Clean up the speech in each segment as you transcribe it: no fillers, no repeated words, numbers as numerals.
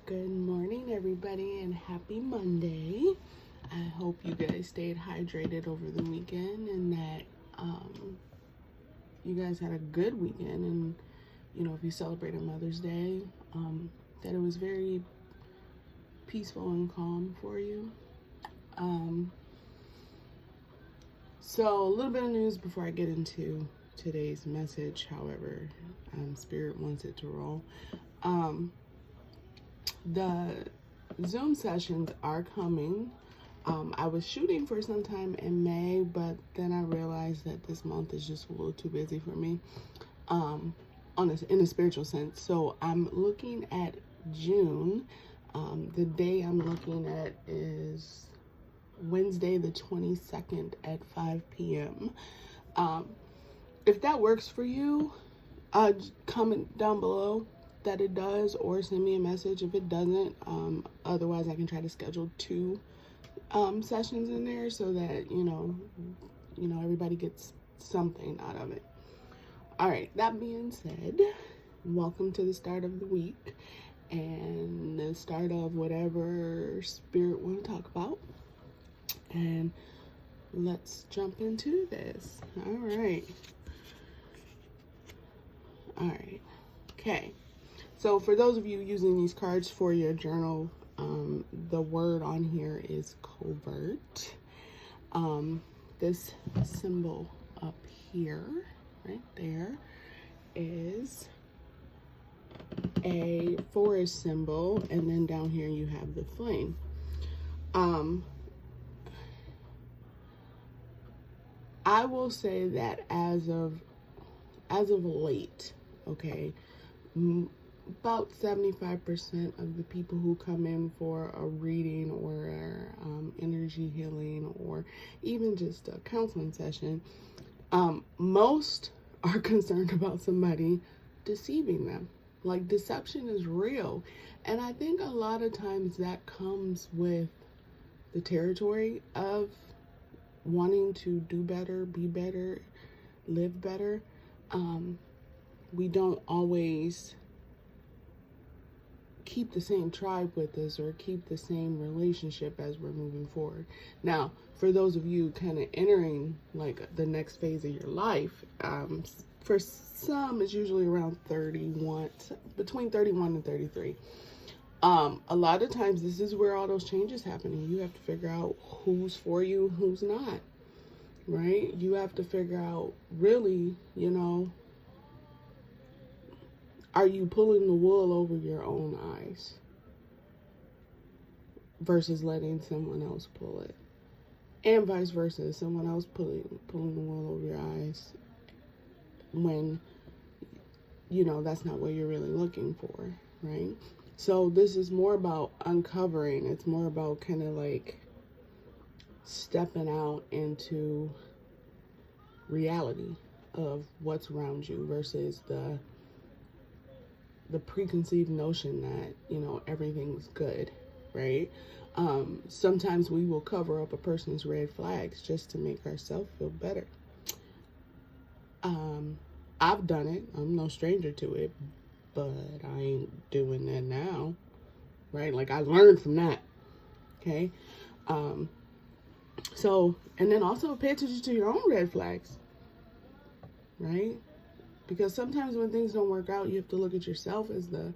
Good morning, everybody, and happy Monday. I hope you guys stayed hydrated over the weekend and that you guys had a good weekend. And, if you celebrated Mother's Day, that it was very peaceful and calm for you. So, a little bit of news before I get into today's message, however, Spirit wants it to roll. The Zoom sessions are coming. I was shooting for sometime in May, but then I realized that this month is just a little too busy for me in a spiritual sense. So I'm looking at June. The day I'm looking at is Wednesday the 22nd at 5 p.m. If that works for you, comment down below that it does, or send me a message if it doesn't. Otherwise I can try to schedule two sessions in there so that everybody gets something out of it. All right, that being said, welcome to the start of the week and the start of whatever Spirit want to talk about, and let's jump into this. All right, okay. So for those of you using these cards for your journal, the word on here is covert. This symbol up here, right there, is a forest symbol, and then down here you have the flame. I will say that as of late, okay, about 75% of the people who come in for a reading or energy healing or even just a counseling session, most are concerned about somebody deceiving them. Like, deception is real. And I think a lot of times that comes with the territory of wanting to do better, be better, live better. We don't always keep the same tribe with us or keep the same relationship as we're moving forward. Now, for those of you kind of entering like the next phase of your life, for some it's usually around 31, between 31 and 33. A lot of times this is where all those changes happen, and you have to figure out who's for you, who's not, right? You have to figure out really, are you pulling the wool over your own eyes versus letting someone else pull it? And vice versa, someone else pulling the wool over your eyes when, that's not what you're really looking for, right? So this is more about uncovering. It's more about kind of like stepping out into reality of what's around you versus the preconceived notion that, everything's good, right? Sometimes we will cover up a person's red flags just to make ourselves feel better. I've done it. I'm no stranger to it, but I ain't doing that now, right? Like, I learned from that, okay? So, and then also pay attention to your own red flags, right? Because sometimes when things don't work out, you have to look at yourself as the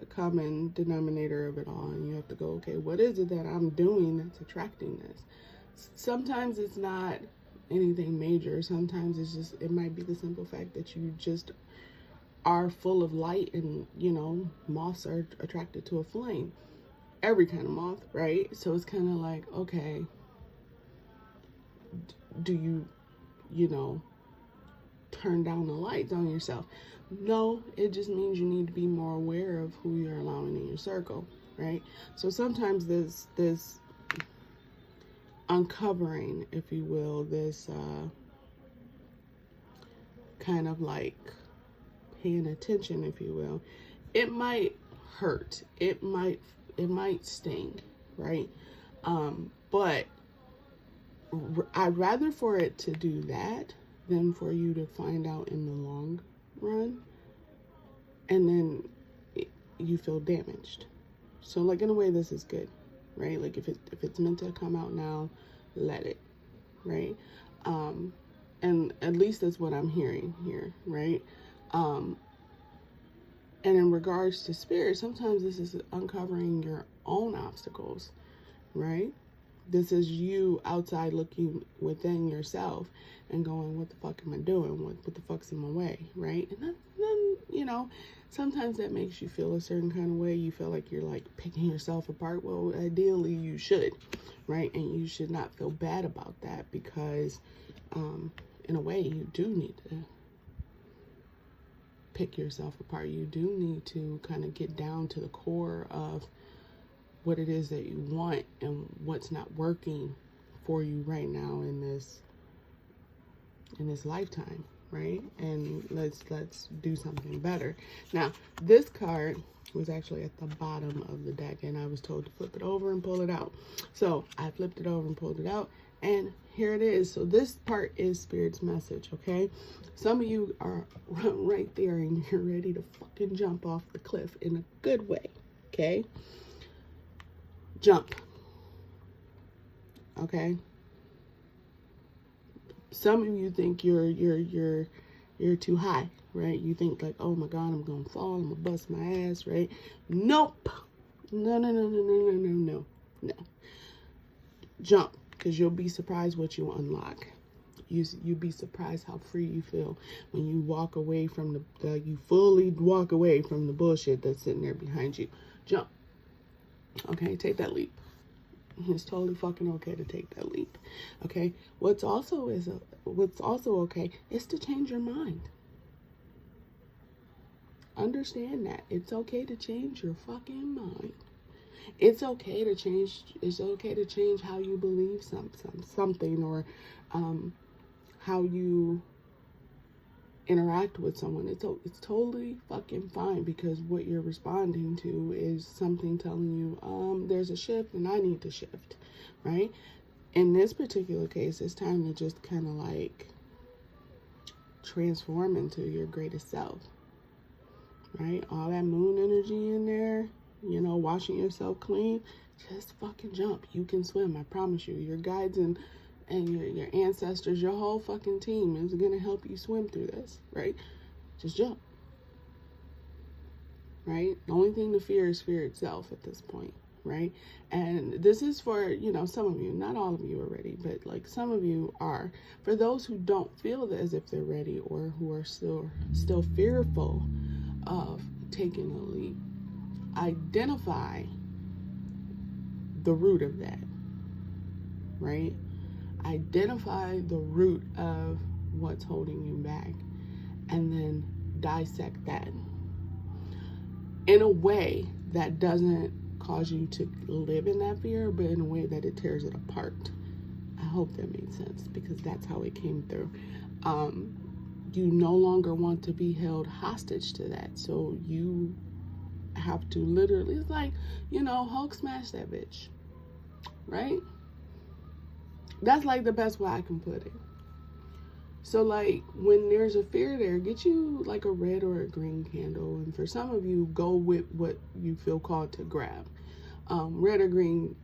common denominator of it all. And you have to go, okay, what is it that I'm doing that's attracting this? Sometimes it's not anything major. Sometimes it might be the simple fact that you just are full of light, and, moths are attracted to a flame. Every kind of moth, right? So it's kind of like, okay, do you, turn down the lights on yourself? No, it just means you need to be more aware of who you're allowing in your circle, right? So sometimes this uncovering, if you will, this kind of like paying attention, if you will, it might hurt, it might sting, right? But I'd rather for it to do that than for you to find out in the long run and then you feel damaged, So like in a way, this is good, right? Like if it's meant to come out now, let it, right? And at least that's what I'm hearing here, right? And in regards to spirit, sometimes this is uncovering your own obstacles, right? This is you outside looking within yourself and going, what the fuck am I doing? What the fuck's in my way, right? And then, you know, sometimes that makes you feel a certain kind of way. You feel like you're like picking yourself apart. Well, ideally you should, right? And you should not feel bad about that because, in a way, you do need to pick yourself apart. You do need to kind of get down to the core of what it is that you want and what's not working for you right now in this lifetime, right? And let's do something better. Now, this card was actually at the bottom of the deck, and I was told to flip it over and pull it out. So I flipped it over and pulled it out, and here it is. So this part is Spirit's message, okay? Some of you are right there and you're ready to fucking jump off the cliff in a good way, okay? Jump. Okay? Some of you think you're too high, right? You think like, oh my God, I'm gonna fall, I'm gonna bust my ass, right? Nope. No. Jump, because you'll be surprised what you unlock. You'll be surprised how free you feel when you walk away from you fully walk away from the bullshit that's sitting there behind you. Jump. Okay, take that leap. It's totally fucking okay to take that leap. Okay, what's also okay is to change your mind. Understand that it's okay to change your fucking mind. It's okay to change. It's okay to change how you believe something or how you interact with someone. It's totally fucking fine, because what you're responding to is something telling you there's a shift and I need to shift, right? In this particular case, it's time to just kind of like transform into your greatest self, right? All that moon energy in there, you know, washing yourself clean, just fucking jump. You can swim, I promise you. Your guides and your ancestors, your whole fucking team is going to help you swim through this, right? Just jump, right? The only thing to fear is fear itself at this point, right? And this is for, you know, some of you, not all of you are ready, but like some of you are. For those who don't feel as if they're ready or who are still fearful of taking a leap, identify the root of that, right? Identify the root of what's holding you back and then dissect that in a way that doesn't cause you to live in that fear, but in a way that it tears it apart. I hope that made sense, because that's how it came through. You no longer want to be held hostage to that, so you have to literally, it's like, you know, Hulk smash that bitch, right? That's like the best way I can put it. So like when there's a fear there, get you like a red or a green candle. And for some of you, go with what you feel called to grab. Red or green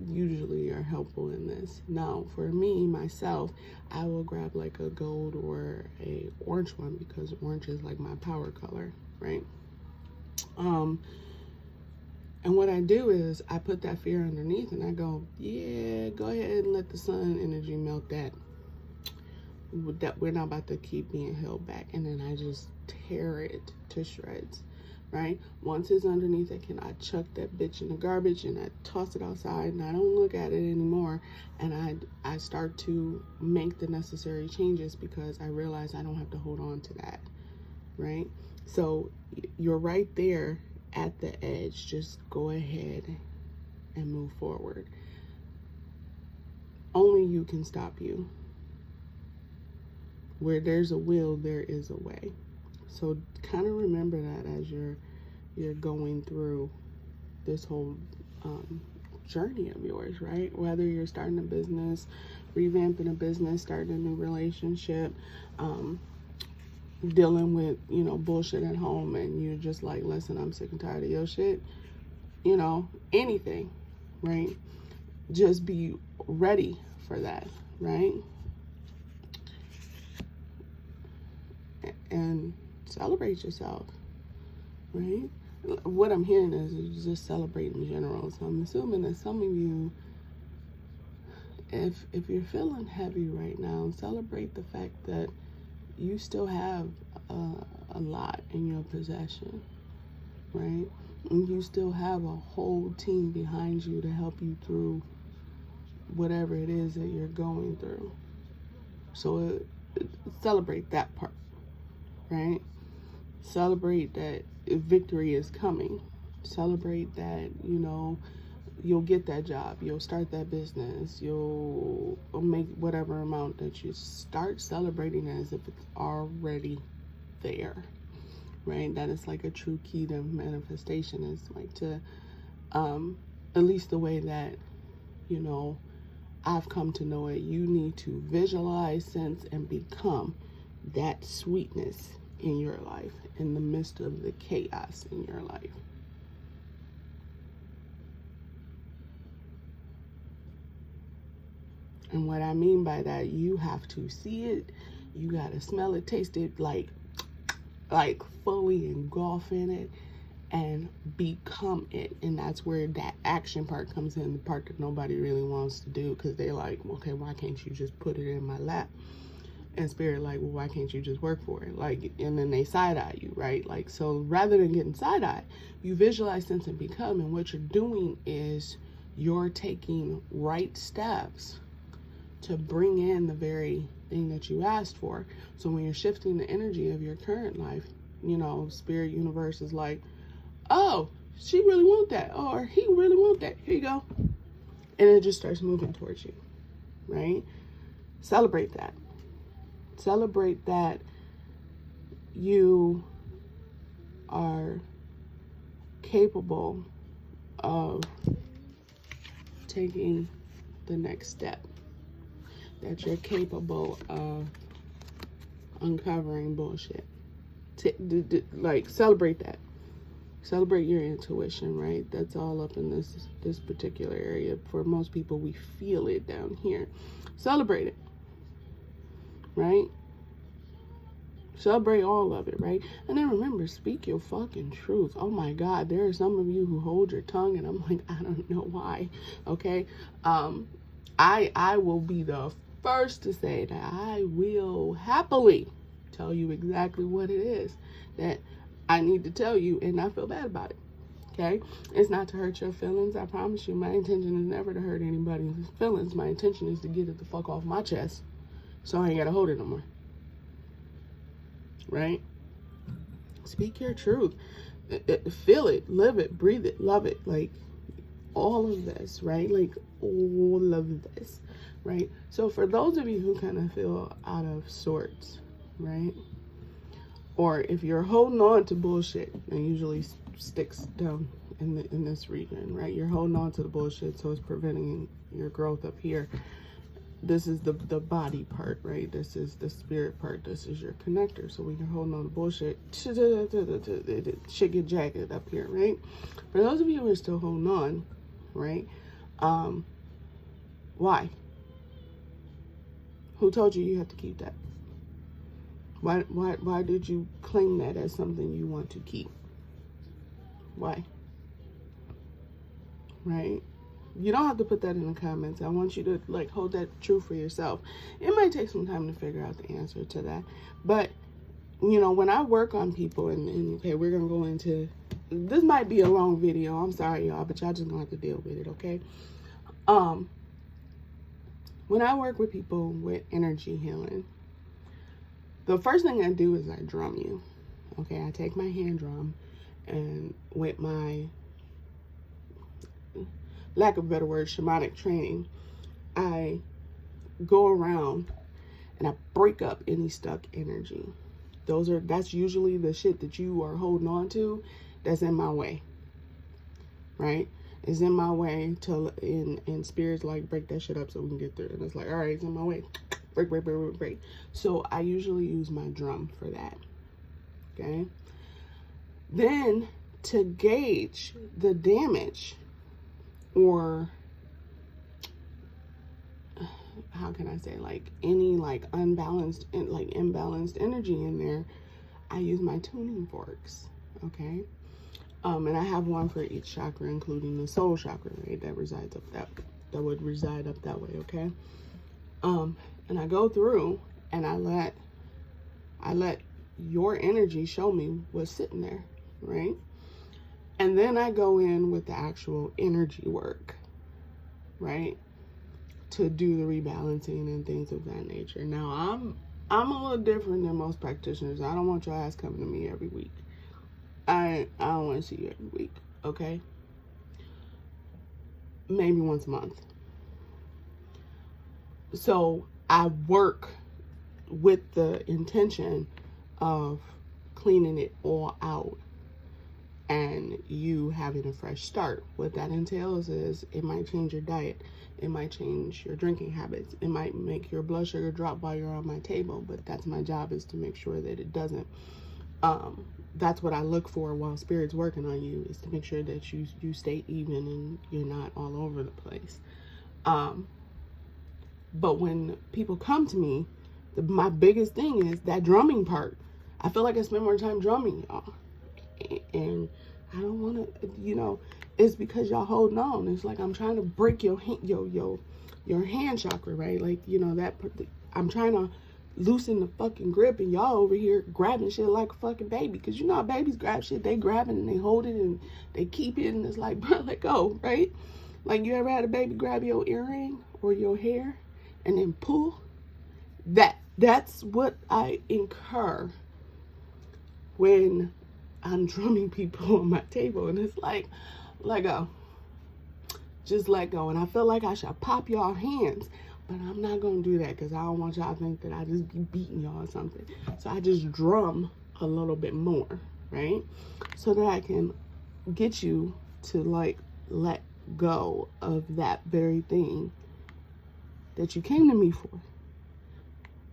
usually are helpful in this. Now for me, myself, I will grab like a gold or a orange one, because orange is like my power color, right? And what I do is I put that fear underneath and I go, yeah, go ahead and let the sun energy melt that. That we're not about to keep being held back. And then I just tear it to shreds, right? Once it's underneath, I chuck that bitch in the garbage and I toss it outside and I don't look at it anymore. And I start to make the necessary changes, because I realize I don't have to hold on to that, right? So you're right there at the edge. Just go ahead and move forward. Only you can stop you. Where there's a will, there is a way. So kind of remember that as you're going through this whole journey of yours, right? Whether you're starting a business, revamping a business, starting a new relationship, dealing with, you know, bullshit at home, and you're just like, listen, I'm sick and tired of your shit. you know, anything, right? Just be ready for that, right? And celebrate yourself, right? What I'm hearing is just celebrate in general. So I'm assuming that some of you, if you're feeling heavy right now, celebrate the fact that you still have a lot in your possession, right? And you still have a whole team behind you to help you through whatever it is that you're going through. So celebrate that part, right? Celebrate that victory is coming. Celebrate that, you know, you'll get that job, you'll start that business, you'll make whatever amount that you start celebrating as if it's already there, right? That is like a true key to manifestation, is like to, at least the way that, you know, I've come to know it, you need to visualize, sense, and become that sweetness in your life in the midst of the chaos in your life. And what I mean by that, you have to see it, you gotta smell it, taste it, like fully engulf in it and become it. And that's where that action part comes in, the part that nobody really wants to do, because they're like, okay, why can't you just put it in my lap? And Spirit like, well, why can't you just work for it? Like, and then they side-eye you, right? Like, so rather than getting side-eye, you visualize, sense, and become. And what you're doing is you're taking right steps to bring in the very thing that you asked for. So when you're shifting the energy of your current life, you know, Spirit universe is like, oh, she really want that, or he really want that, here you go. And it just starts moving towards you, right? Celebrate that. Celebrate that you are capable of taking the next step, that you're capable of uncovering bullshit. Like, celebrate that. Celebrate your intuition, right? That's all up in this particular area. For most people, we feel it down here. Celebrate it, right? Celebrate all of it, right? And then remember, speak your fucking truth. Oh my God, there are some of you who hold your tongue, and I'm like, I don't know why. Okay, I will be the first to say that I will happily tell you exactly what it is that I need to tell you, and I feel bad about it. Okay, it's not to hurt your feelings. I promise you, my intention is never to hurt anybody's feelings. My intention is to get it the fuck off my chest, so I ain't gotta hold it no more. Right? Speak your truth. Feel it, live it, breathe it, love it. Like, all of this, right? Like, all of this, right? So for those of you who kind of feel out of sorts, right? Or if you're holding on to bullshit, it usually sticks down in this region, right? You're holding on to the bullshit, so it's preventing your growth up here. This is the body part, right? This is the spirit part. This is your connector. So when you're holding on to bullshit, shit get jagged up here, right? For those of you who are still holding on, right? Why? Who told you you have to keep that? Why did you claim that as something you want to keep? Why? Right? You don't have to put that in the comments. I want you to, like, hold that true for yourself. It might take some time to figure out the answer to that. But, you know, when I work on people, and okay, we're going to go into, this might be a long video. I'm sorry, y'all, but y'all just going to have to deal with it, okay? When I work with people with energy healing, the first thing I do is I drum you, okay? I take my hand drum, and with my, lack of a better word, shamanic training, I go around and I break up any stuck energy. That's usually the shit that you are holding on to that's in my way, right? It's in my way till in spirits like break that shit up so we can get through it. And it's like, all right, it's in my way. Break. So I usually use my drum for that, okay? Then to gauge the damage, or how can I say, like any like imbalanced energy in there, I use my tuning forks, okay? And I have one for each chakra, including the soul chakra, right? That would reside up that way, okay? And I go through and I let your energy show me what's sitting there, right? And then I go in with the actual energy work, right? To do the rebalancing and things of that nature. Now, I'm a little different than most practitioners. I don't want your ass coming to me every week. I don't want to see you every week, okay? Maybe once a month. So I work with the intention of cleaning it all out and you having a fresh start. What that entails is it might change your diet. It might change your drinking habits. It might make your blood sugar drop while you're on my table, but that's my job, is to make sure that it doesn't. That's what I look for while Spirit's working on you, is to make sure that you stay even and you're not all over the place. But when people come to me, my biggest thing is that drumming part. I feel like I spend more time drumming, y'all. And I don't want to, it's because y'all holding on. It's like I'm trying to break your hand chakra, right? Like, I'm trying to loosen the fucking grip, and y'all over here grabbing shit like a fucking baby. Because how babies grab shit, they grab it and they hold it and they keep it, and it's like, bro, let go, right? Like, you ever had a baby grab your earring or your hair and then pull? That's what I incur when I'm drumming people on my table, and it's like, let go. Just let go. And I feel like I should pop y'all hands, but I'm not going to do that because I don't want y'all to think that I just be beating y'all or something. So I just drum a little bit more, right? So that I can get you to like let go of that very thing that you came to me for,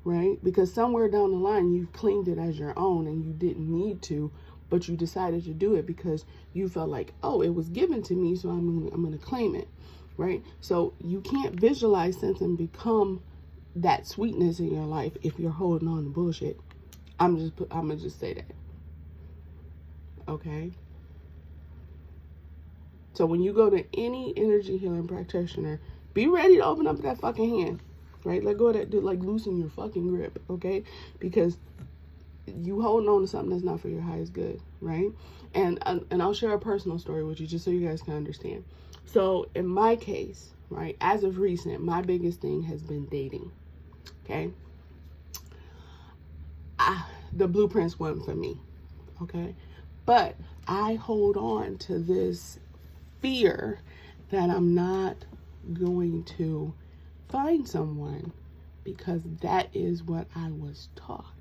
right? Because somewhere down the line, you've claimed it as your own and you didn't need to, but you decided to do it because you felt like, oh, it was given to me, so I'm gonna claim it, right? So you can't visualize, sense, and become that sweetness in your life if you're holding on to bullshit. I'm gonna just say that, okay? So when you go to any energy healing practitioner, be ready to open up that fucking hand, right? Let go of that, like loosen your fucking grip, okay? Because you holding on to something that's not for your highest good, right? And I'll share a personal story with you just so you guys can understand. So in my case, right, as of recent, my biggest thing has been dating, okay? The blueprints weren't for me, okay? But I hold on to this fear that I'm not going to find someone because that is what I was taught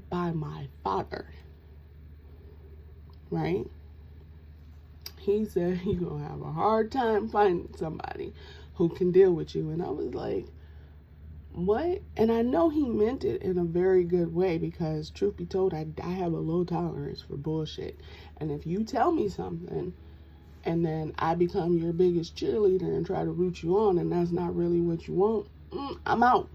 by my father, right? He said you're gonna have a hard time finding somebody who can deal with you. And I was like, what? And I know he meant it in a very good way, because truth be told, I have a low tolerance for bullshit. And if you tell me something and then I become your biggest cheerleader and try to root you on, and that's not really what you want, I'm out.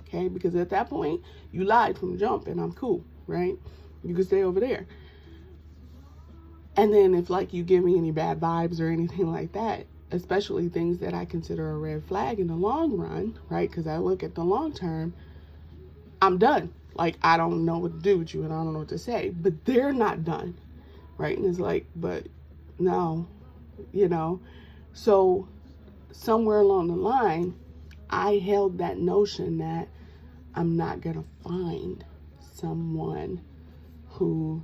Okay, because at that point, you lied from jump, and I'm cool, right? You can stay over there. And then if, like, you give me any bad vibes or anything like that, especially things that I consider a red flag in the long run, right? Because I look at the long term, I'm done. Like, I don't know what to do with you, and I don't know what to say. But they're not done, right? And it's like, but no, So somewhere along the line, I held that notion that I'm not going to find someone who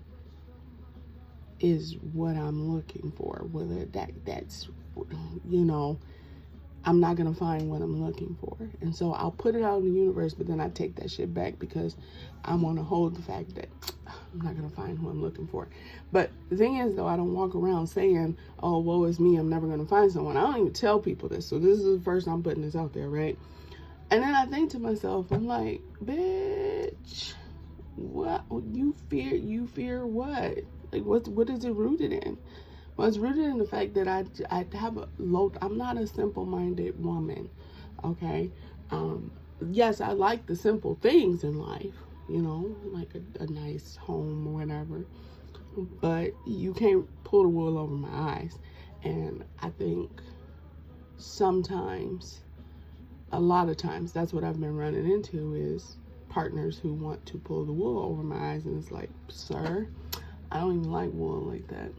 is what I'm looking for. Whether that's, I'm not going to find what I'm looking for. And so I'll put it out in the universe, but then I take that shit back because I want to hold the fact that I'm not going to find who I'm looking for. But the thing is, though, I don't walk around saying, oh, woe is me, I'm never going to find someone. I don't even tell people this. So this is the first I'm putting this out there, right? And then I think to myself, I'm like, bitch, what? You fear what? Like, what is it rooted in? Well, it's rooted in the fact that I have a low, I'm not a simple-minded woman, okay? Yes, I like the simple things in life, you know, like a nice home or whatever, but you can't pull the wool over my eyes. And I think sometimes, a lot of times, that's what I've been running into, is partners who want to pull the wool over my eyes. And it's like, sir, I don't even like wool like that.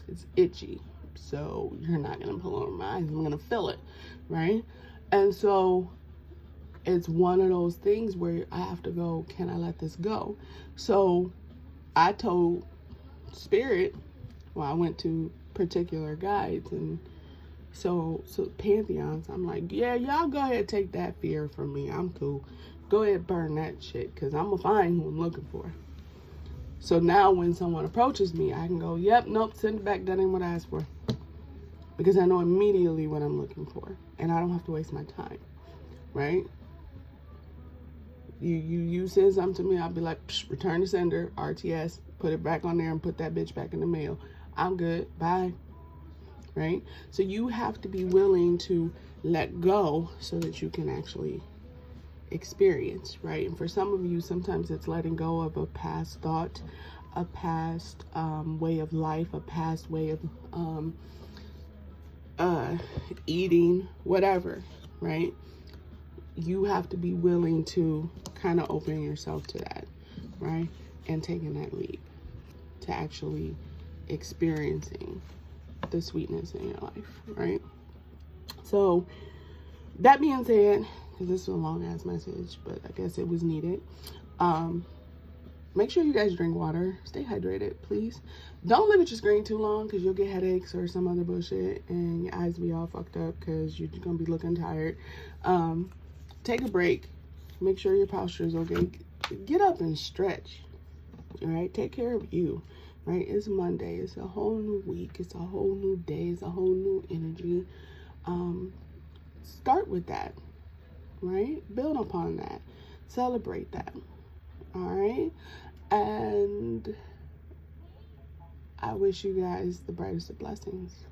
It's itchy, so you're not gonna pull over my eyes. I'm gonna feel it, right? And so it's one of those things where I have to go, can I let this go? So I told Spirit, well, I went to particular guides and so pantheons. I'm like, yeah, y'all go ahead, take that fear from me. I'm cool. Go ahead, burn that shit, because I'm gonna find who I'm looking for. So now when someone approaches me, I can go, yep, nope, send it back. That ain't what I asked for. Because I know immediately what I'm looking for. And I don't have to waste my time, right? You send something to me, I'll be like, psh, return to sender, RTS, put it back on there and put that bitch back in the mail. I'm good, bye, right? So you have to be willing to let go so that you can actually experience, right? And for some of you, sometimes it's letting go of a past thought, a past way of life, a past way of eating, whatever, right? You have to be willing to kind of open yourself to that, right? And taking that leap to actually experiencing the sweetness in your life, right? So that being said, this is a long ass message, but I guess it was needed. Make sure you guys drink water. Stay hydrated, please. Don't look at your screen too long, because you'll get headaches or some other bullshit and your eyes be all fucked up because you're gonna be looking tired. Take a break. Make sure your posture is okay. Get up and stretch. All right, take care of you. Right, it's Monday. It's a whole new week. It's a whole new day. It's a whole new energy. Start with that. Right? Build upon that. Celebrate that. All right? And I wish you guys the brightest of blessings.